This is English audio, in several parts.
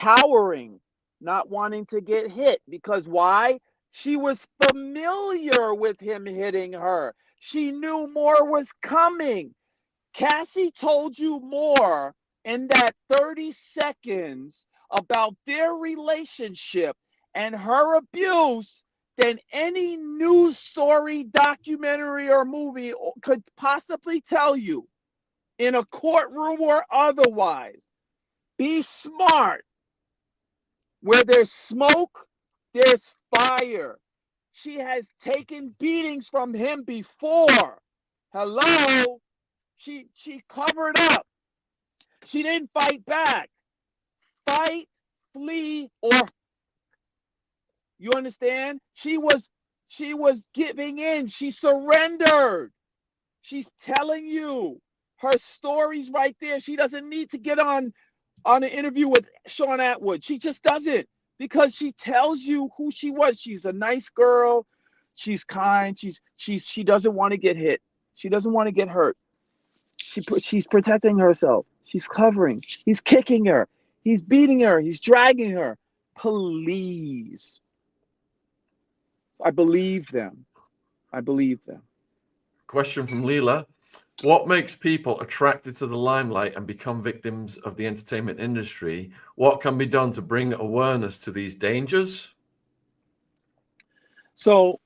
cowering, not wanting to get hit. Because why? She was familiar with him hitting her. She knew more was coming. Cassie told you more in that 30 seconds about their relationship and her abuse than any news story, documentary, or movie could possibly tell you in a courtroom or otherwise. Be smart. Where there's smoke, there's fire. She has taken beatings from him before. Hello? She covered up. She didn't fight back. Fight, flee, or you understand? She was giving in. She surrendered. She's telling you her story's right there. She doesn't need to get on an interview with Shaun Atwood. She just doesn't, because she tells you who she was. She's a nice girl. She's kind. She doesn't want to get hit. She doesn't want to get hurt. She's protecting herself. She's covering. He's kicking her. He's beating her. He's dragging her. Please. I believe them. I believe them. Question from Leela. What makes people attracted to the limelight and become victims of the entertainment industry? What can be done to bring awareness to these dangers? So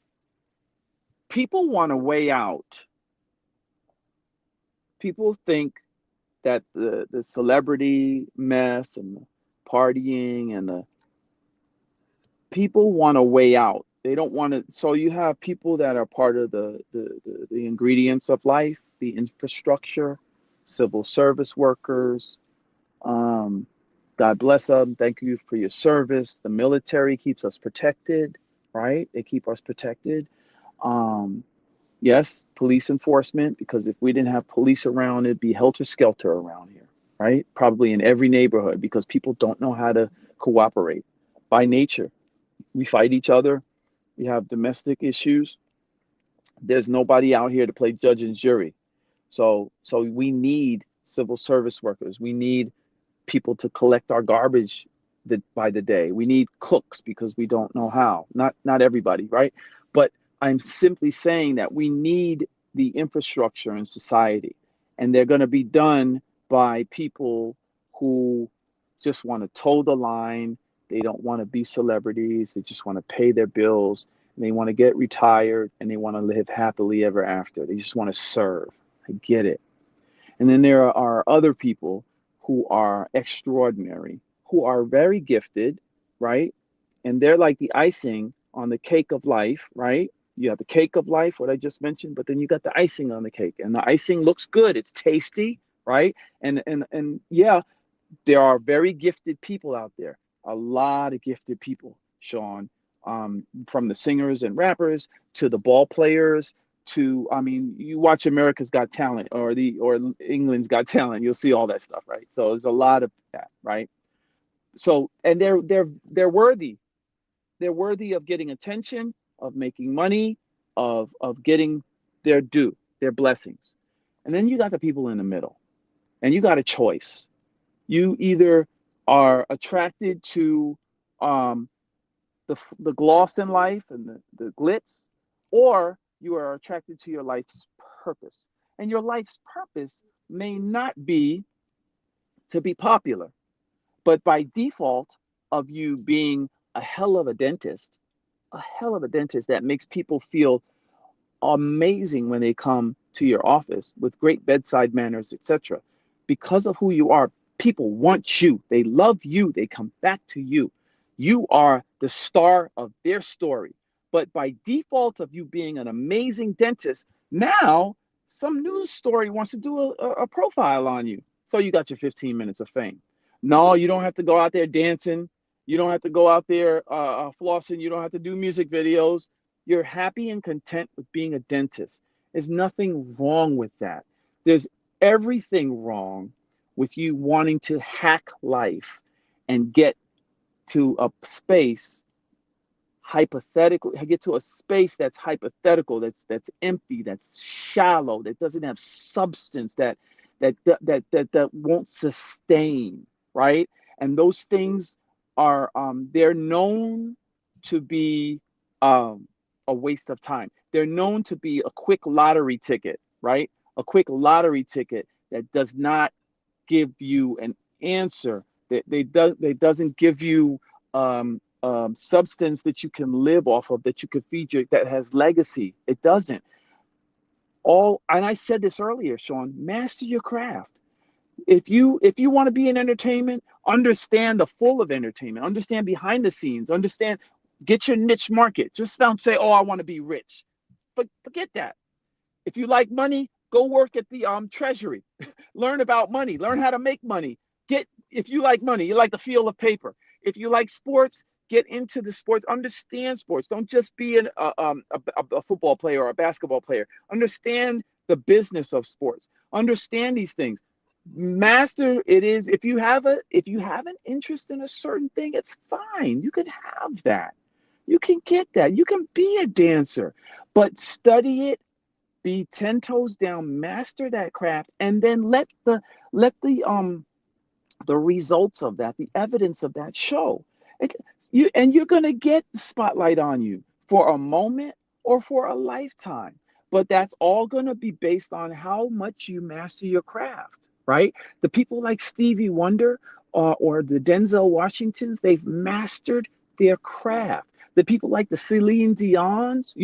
people want a way out. People think that the celebrity mess and the partying and the people want a way out. They don't want to. So you have people that are part of the ingredients of life, the infrastructure, civil service workers. Um, God bless them. Thank you for your service. The military keeps us protected, right? They keep us protected. Um, yes, police enforcement, because if we didn't have police around, it'd be helter skelter around here, right? Probably in every neighborhood, because people don't know how to cooperate by nature. We fight each other. We have domestic issues. There's nobody out here to play judge and jury. So we need civil service workers. We need people to collect our garbage by the day. We need cooks because we don't know how. Not everybody, right? But I'm simply saying that we need the infrastructure in society, and they're going to be done by people who just want to toe the line. They don't want to be celebrities. They just want to pay their bills. And they want to get retired, and they want to live happily ever after. They just want to serve. I get it. And then there are other people who are extraordinary, who are very gifted, right? And they're like the icing on the cake of life, right? You have the cake of life, what I just mentioned, but then you got the icing on the cake, and the icing looks good. It's tasty, right? And yeah, there are very gifted people out there. A lot of gifted people, Shaun, from the singers and rappers to the ball players to, I mean, you watch America's Got Talent or England's Got Talent, you'll see all that stuff, right? So there's a lot of that, right? So, and they're worthy. They're worthy of getting attention, of making money, of getting their due, their blessings. And then you got the people in the middle, and you got a choice. You either are attracted to um, the gloss in life and the glitz, or you are attracted to your life's purpose. And your life's purpose may not be to be popular, but by default of you being a hell of a dentist, that makes people feel amazing when they come to your office with great bedside manners, etc. Because of who you are, people want you. They love you. They come back to you. You are the star of their story. But by default of you being an amazing dentist, now some news story wants to do a profile on you. So you got your 15 minutes of fame. No, you don't have to go out there dancing. You don't have to go out there flossing. You don't have to do music videos. You're happy and content with being a dentist. There's nothing wrong with that. There's everything wrong with you wanting to hack life and get to a space hypothetical, get to a space that's hypothetical, that's empty, that's shallow, that doesn't have substance, that won't sustain, right? And those things are they're known to be um, a waste of time. They're known to be a quick lottery ticket, right? A quick lottery ticket that does not give you an answer. They doesn't give you substance that you can live off of, that you can feed your, that has legacy. It doesn't. All, and I said this earlier, Shaun, master your craft. If you want to be in entertainment, understand the full of entertainment, understand behind the scenes, understand, get your niche market. Just don't say, oh, I want to be rich. But forget that. If you like money, go work at the treasury. Learn about money, learn how to make money. Get, if you like money, you like the feel of paper. If you like sports, get into the sports, understand sports. Don't just be a football player or a basketball player. Understand the business of sports. Understand these things. Master it is. If you have an interest in a certain thing, it's fine. You can have that. You can get that. You can be a dancer, but study it, be 10 toes down, master that craft, and then let the results of that, the evidence of that show. You're going to get the spotlight on you for a moment or for a lifetime. But that's all going to be based on how much you master your craft, right? The people like Stevie Wonder or the Denzel Washingtons, they've mastered their craft. The people like the Celine Dion's,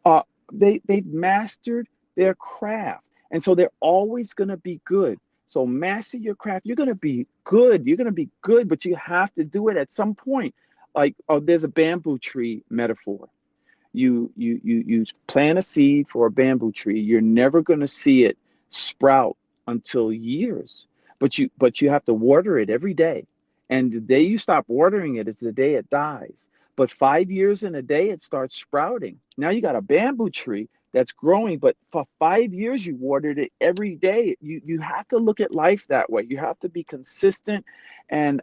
uh, they've mastered their craft. And so they're always going to be good. So master your craft. You're going to be good. You're going to be good, but you have to do it at some point. Like, oh, there's a bamboo tree metaphor. You plant a seed for a bamboo tree. You're never going to see it sprout until years. But you have to water it every day. And the day you stop watering it, it's the day it dies. But 5 years in a day, it starts sprouting. Now you got a bamboo tree that's growing, but for 5 years you watered it every day. You have to look at life that way. You have to be consistent and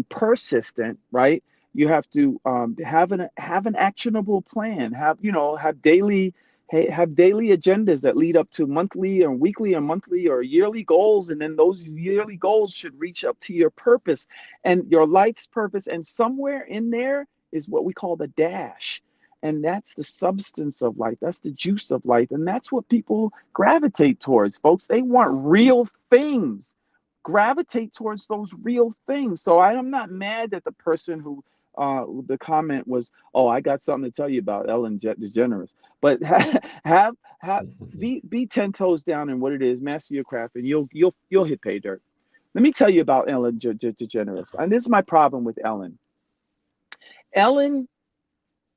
persistent, right? You have to have an actionable plan. Have daily agendas that lead up to monthly or weekly or monthly or yearly goals, and then those yearly goals should reach up to your purpose and your life's purpose. And somewhere in there is what we call the dash. And that's the substance of life. That's the juice of life. And that's what people gravitate towards, folks. They want real things. Gravitate towards those real things. So I'm not mad that the person who the comment was, "Oh, I got something to tell you about Ellen DeGeneres." But have be 10 toes down in what it is, master your craft, and you'll hit pay dirt. Let me tell you about Ellen DeGeneres. And this is my problem with Ellen. Ellen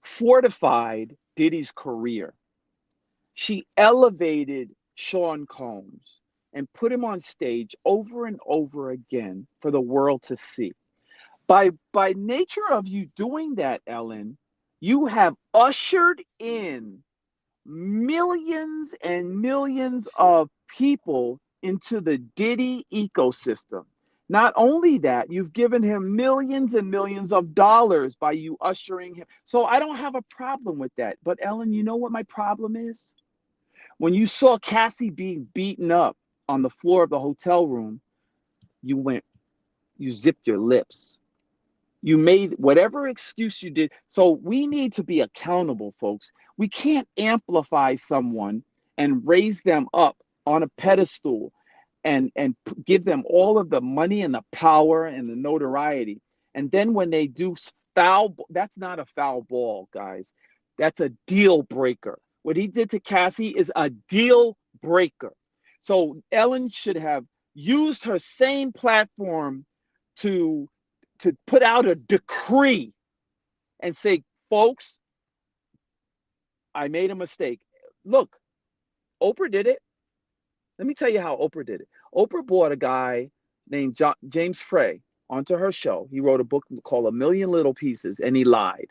fortified Diddy's career. She elevated Shaun Combs and put him on stage over and over again for the world to see. By nature of you doing that, Ellen, you have ushered in millions and millions of people into the Diddy ecosystem. Not only that, you've given him millions and millions of dollars by you ushering him. So I don't have a problem with that. But Ellen, you know what my problem is? When you saw Cassie being beaten up on the floor of the hotel room, you zipped your lips. You made whatever excuse you did. So we need to be accountable, folks. We can't amplify someone and raise them up on a pedestal and give them all of the money and the power and the notoriety. And then when they do foul, that's not a foul ball, guys. That's a deal breaker. What he did to Cassie is a deal breaker. So Ellen should have used her same platform to put out a decree and say, folks, I made a mistake. Look, Oprah did it. Let me tell you how Oprah did it. Oprah brought a guy named James Frey onto her show. He wrote a book called A Million Little Pieces, and he lied.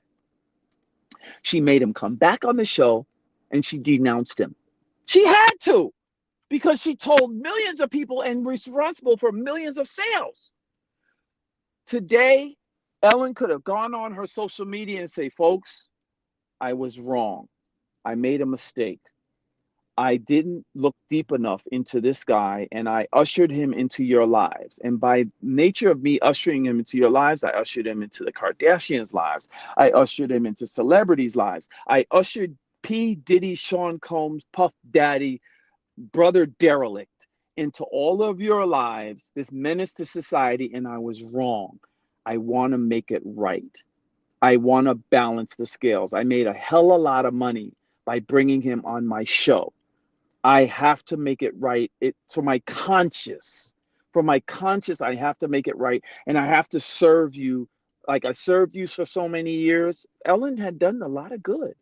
She made him come back on the show, and she denounced him. She had to, because she told millions of people and responsible for millions of sales. Today, Ellen could have gone on her social media and say, folks, I was wrong. I made a mistake. I didn't look deep enough into this guy, and I ushered him into your lives. And by nature of me ushering him into your lives, I ushered him into the Kardashians' lives. I ushered him into celebrities' lives. I ushered P. Diddy, Sean Combs, Puff Daddy, Brother Derelict into all of your lives, this menace to society, and I was wrong. I want to make it right. I want to balance the scales. I made a hell of a lot of money by bringing him on my show. I have to make it right. For my conscience, I have to make it right. And I have to serve you like I served you for so many years. Ellen had done a lot of good.